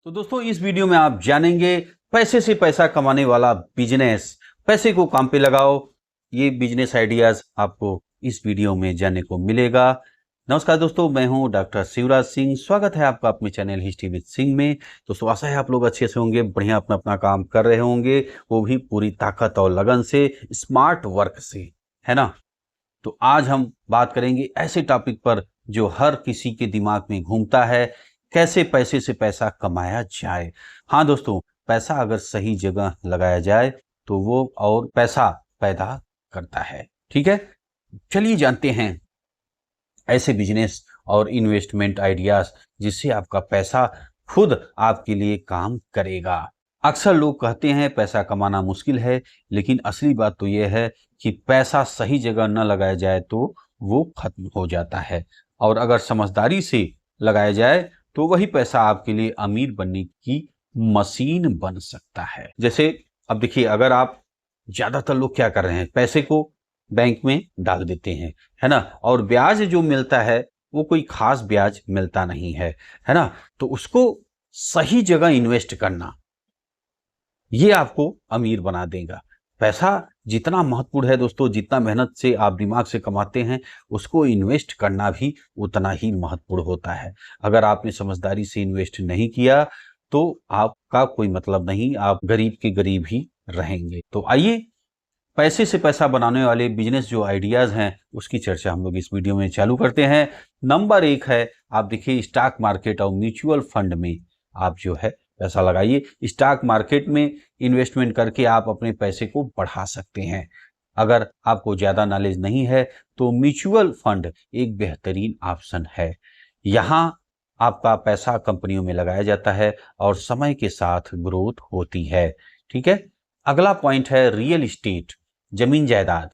तो दोस्तों इस वीडियो में आप जानेंगे पैसे से पैसा कमाने वाला बिजनेस। पैसे को काम पे लगाओ, ये बिजनेस आइडियाज आपको इस वीडियो में जानने को मिलेगा। नमस्कार दोस्तों, मैं हूं डॉक्टर शिवराज सिंह। स्वागत है आपका अपने चैनल हिस्ट्री विद सिंह में। दोस्तों आशा है आप लोग अच्छे से होंगे, बढ़िया अपना अपना काम कर रहे होंगे, वो भी पूरी ताकत और लगन से, स्मार्ट वर्क से, है ना। तो आज हम बात करेंगे ऐसे टॉपिक पर जो हर किसी के दिमाग में घूमता है, कैसे पैसे से पैसा कमाया जाए। हाँ दोस्तों, पैसा अगर सही जगह लगाया जाए तो वो और पैसा पैदा करता है। ठीक है, चलिए जानते हैं ऐसे बिजनेस और इन्वेस्टमेंट आइडियाज जिससे आपका पैसा खुद आपके लिए काम करेगा। अक्सर लोग कहते हैं पैसा कमाना मुश्किल है, लेकिन असली बात तो यह है कि पैसा सही जगह न लगाया जाए तो वो खत्म हो जाता है, और अगर समझदारी से लगाया जाए तो वही पैसा आपके लिए अमीर बनने की मशीन बन सकता है। जैसे अब देखिए, अगर आप, ज्यादातर लोग क्या कर रहे हैं, पैसे को बैंक में डाल देते हैं, है ना, और ब्याज जो मिलता है वो कोई खास ब्याज मिलता नहीं है ना। तो उसको सही जगह इन्वेस्ट करना, ये आपको अमीर बना देगा। पैसा जितना महत्वपूर्ण है दोस्तों, जितना मेहनत से आप दिमाग से कमाते हैं, उसको इन्वेस्ट करना भी उतना ही महत्वपूर्ण होता है। अगर आपने समझदारी से इन्वेस्ट नहीं किया तो आपका कोई मतलब नहीं, आप गरीब के गरीब ही रहेंगे। तो आइए पैसे से पैसा बनाने वाले बिजनेस जो आइडियाज हैं उसकी चर्चा हम लोग इस वीडियो में चालू करते हैं। नंबर 1 है, आप देखिए, स्टॉक मार्केट और म्यूचुअल फंड में आप जो है पैसा लगाइए। स्टॉक मार्केट में इन्वेस्टमेंट करके आप अपने पैसे को बढ़ा सकते हैं। अगर आपको ज्यादा नॉलेज नहीं है तो म्यूचुअल फंड एक बेहतरीन ऑप्शन है। यहाँ आपका पैसा कंपनियों में लगाया जाता है और समय के साथ ग्रोथ होती है। ठीक है, अगला पॉइंट है रियल इस्टेट, जमीन जायदाद।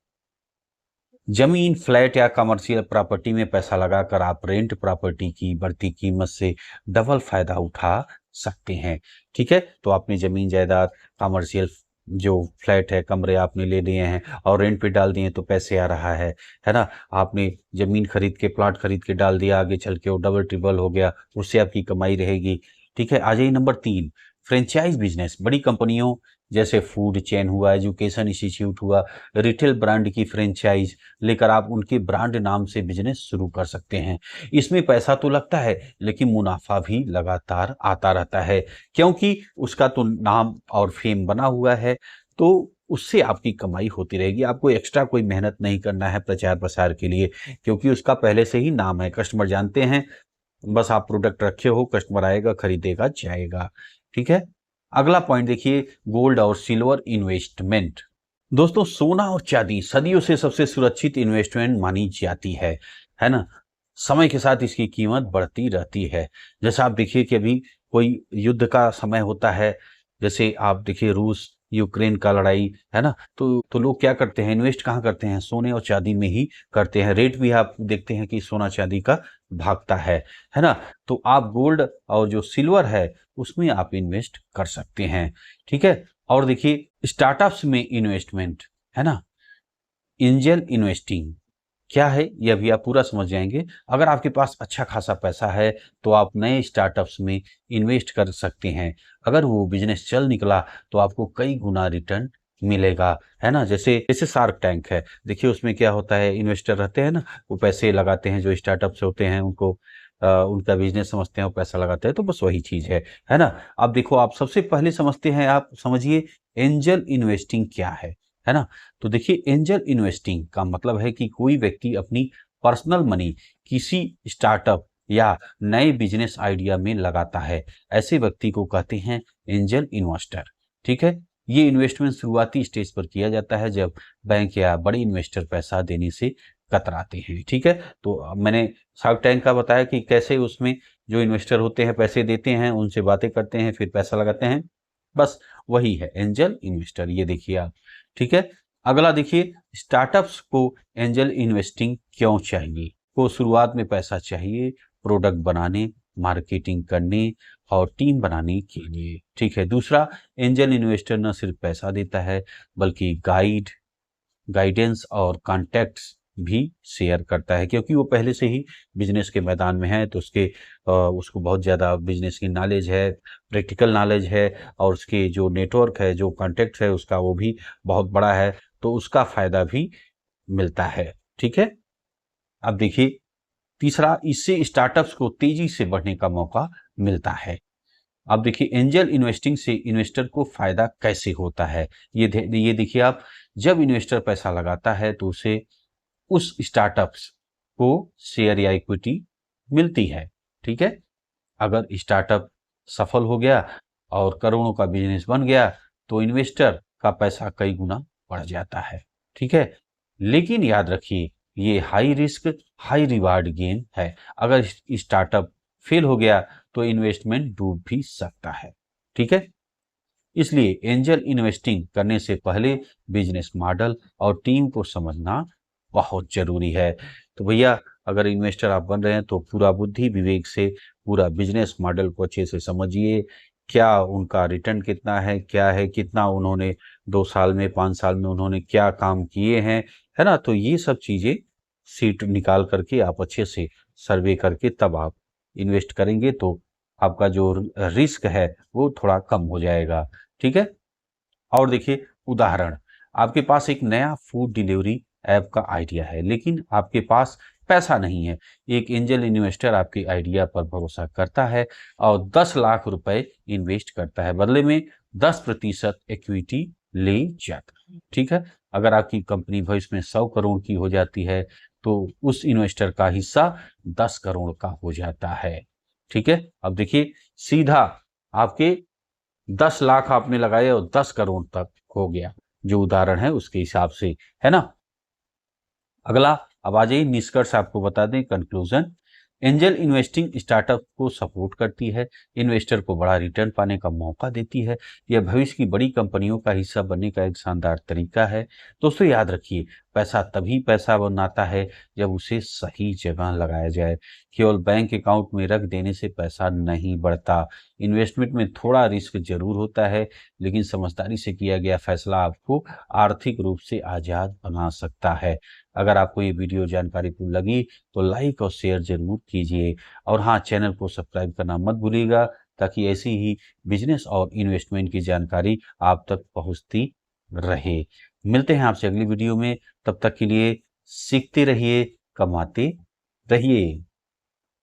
जमीन, फ्लैट या कमर्शियल प्रॉपर्टी में पैसा लगाकर आप रेंट प्रॉपर्टी की बढ़ती कीमत से डबल फायदा उठा सकते हैं। ठीक है, तो आपने जमीन जायदाद, कमर्शियल जो फ्लैट है, कमरे आपने ले लिए हैं और रेंट पे डाल दिए तो पैसे आ रहा है ना। आपने जमीन खरीद के, प्लॉट खरीद के डाल दिया, आगे चल के वो डबल ट्रिपल हो गया, उससे आपकी कमाई रहेगी। ठीक है, आ जाइए नंबर 3, फ्रेंचाइज बिजनेस। बड़ी कंपनियों जैसे फूड चेन हुआ, एजुकेशन इंस्टीट्यूट हुआ, रिटेल ब्रांड की फ्रेंचाइज लेकर आप उनके ब्रांड नाम से बिजनेस शुरू कर सकते हैं। इसमें पैसा तो लगता है लेकिन मुनाफा भी लगातार आता रहता है, क्योंकि उसका तो नाम और फेम बना हुआ है, तो उससे आपकी कमाई होती रहेगी। आपको एक्स्ट्रा कोई मेहनत नहीं करना है प्रचार प्रसार के लिए, क्योंकि उसका पहले से ही नाम है, कस्टमर जानते हैं। बस आप प्रोडक्ट रखे हो, कस्टमर आएगा, खरीदेगा, जाएगा। ठीक है, अगला पॉइंट देखिए, गोल्ड और सिल्वर इन्वेस्टमेंट। दोस्तों सोना और चांदी सदियों से सबसे सुरक्षित इन्वेस्टमेंट मानी जाती है ना। समय के साथ इसकी कीमत बढ़ती रहती है। जैसा आप देखिए कि अभी कोई युद्ध का समय होता है, जैसे आप देखिए रूस यूक्रेन का लड़ाई, है ना, तो लोग क्या करते हैं, इन्वेस्ट कहाँ करते हैं, सोने और चांदी में ही करते हैं। रेट भी आप देखते हैं कि सोना चांदी का भागता है ना। तो आप गोल्ड और जो सिल्वर है उसमें आप इन्वेस्ट कर सकते हैं। ठीक है, और देखिए स्टार्टअप्स में इन्वेस्टमेंट, है ना, एंजल इन्वेस्टिंग क्या है ये अभी आप पूरा समझ जाएंगे। अगर आपके पास अच्छा खासा पैसा है तो आप नए स्टार्टअप्स में इन्वेस्ट कर सकते हैं। अगर वो बिजनेस चल निकला तो आपको कई गुना रिटर्न मिलेगा, है ना। जैसे जैसे शार्क टैंक है, देखिए उसमें क्या होता है, इन्वेस्टर रहते हैं ना, वो पैसे लगाते हैं, जो स्टार्टअप्स होते हैं उनको उनका बिजनेस समझते हैं, वो पैसा लगाते हैं, तो बस वही चीज है ना। अब देखो, आप सबसे पहले समझते हैं, आप समझिए एंजल इन्वेस्टिंग क्या है ना। तो देखिए एंजल इन्वेस्टिंग का मतलब है कि कोई व्यक्ति अपनी पर्सनल मनी किसी स्टार्टअप या नए बिजनेस आइडिया में लगाता है। ऐसे व्यक्ति को कहते हैं एंजल इन्वेस्टर। ठीक है, ये इन्वेस्टमेंट शुरुआती स्टेज पर किया जाता है जब बैंक या बड़े इन्वेस्टर पैसा देने से कतराते हैं। ठीक है, तो मैंने शार्क टैंक का बताया कि कैसे उसमें जो इन्वेस्टर होते हैं पैसे देते हैं, उनसे बातें करते हैं, फिर पैसा लगाते हैं, बस वही है एंजल इन्वेस्टर। ये देखिए आप। ठीक है, अगला देखिए, स्टार्टअप्स को एंजल इन्वेस्टिंग क्यों चाहिए। को शुरुआत में पैसा चाहिए प्रोडक्ट बनाने, मार्केटिंग करने और टीम बनाने के लिए। ठीक है, दूसरा, एंजल इन्वेस्टर न सिर्फ पैसा देता है बल्कि गाइडेंस और कॉन्टैक्ट्स भी शेयर करता है, क्योंकि वो पहले से ही बिजनेस के मैदान में है, तो उसको बहुत ज़्यादा बिजनेस की नॉलेज है, प्रैक्टिकल नॉलेज है, और उसके जो नेटवर्क है, जो कॉन्टेक्ट है उसका, वो भी बहुत बड़ा है, तो उसका फायदा भी मिलता है। ठीक है। अब देखिए तीसरा, इससे स्टार्टअप्स को तेजी से बढ़ने का मौका मिलता है। अब देखिए एंजल इन्वेस्टिंग से इन्वेस्टर को फायदा कैसे होता है, ये देखिए आप, जब इन्वेस्टर पैसा लगाता है तो उसे उस स्टार्टअप्स को शेयर या इक्विटी मिलती है। ठीक है। अगर स्टार्टअप सफल हो गया और करोड़ों का बिजनेस बन गया तो इन्वेस्टर का पैसा कई गुना बढ़ जाता है। ठीक है। लेकिन याद रखिए, ये high risk high reward game है। अगर स्टार्टअप फेल हो गया तो इन्वेस्टमेंट डूब भी सकता है। ठीक है। इसलिए एंजल इन्वेस्टिंग करने से पहले बिजनेस मॉडल और टीम को समझना बहुत जरूरी है। तो भैया, अगर इन्वेस्टर आप बन रहे हैं तो पूरा बुद्धि विवेक से पूरा बिजनेस मॉडल को अच्छे से समझिए। क्या उनका रिटर्न कितना है, क्या है, कितना उन्होंने 2 साल में 5 साल में उन्होंने क्या काम किए हैं, है ना। तो ये सब चीजें सीट निकाल करके आप अच्छे से सर्वे करके तब आप इन्वेस्ट करेंगे तो आपका जो रिस्क है वो थोड़ा कम हो जाएगा। ठीक है। और देखिए उदाहरण, आपके पास एक नया फूड डिलीवरी ऐप का आइडिया है लेकिन आपके पास पैसा नहीं है। एक एंजल इन्वेस्टर आपके आइडिया पर भरोसा करता है और 10 लाख रुपए इन्वेस्ट करता है, बदले में 10% इक्विटी ले जाता है। ठीक है। अगर आपकी कंपनी भविष्य में 100 करोड़ की हो जाती है तो उस इन्वेस्टर का हिस्सा 10 करोड़ का हो जाता है। ठीक है। अब देखिए सीधा आपके 10 लाख आपने लगाए और 10 करोड़ तक हो गया, जो उदाहरण है उसके हिसाब से, है ना। अगला, अब आ जाइए निष्कर्ष आपको बता दें, कंक्लूजन। एंजल इन्वेस्टिंग स्टार्टअप को सपोर्ट करती है, इन्वेस्टर को बड़ा रिटर्न पाने का मौका देती है। यह भविष्य की बड़ी कंपनियों का हिस्सा बनने का एक शानदार तरीका है। दोस्तों याद रखिए, पैसा तभी पैसा बनाता है जब उसे सही जगह लगाया जाए। केवल बैंक अकाउंट में रख देने से पैसा नहीं बढ़ता। इन्वेस्टमेंट में थोड़ा रिस्क जरूर होता है, लेकिन समझदारी से किया गया फैसला आपको आर्थिक रूप से आजाद बना सकता है। अगर आपको ये वीडियो जानकारीपूर्ण लगी तो लाइक और शेयर जरूर कीजिए, और हाँ, चैनल को सब्सक्राइब करना मत भूलिएगा ताकि ऐसी ही बिजनेस और इन्वेस्टमेंट की जानकारी आप तक पहुंचती रहे। मिलते हैं आपसे अगली वीडियो में, तब तक के लिए सीखते रहिए, कमाते रहिए।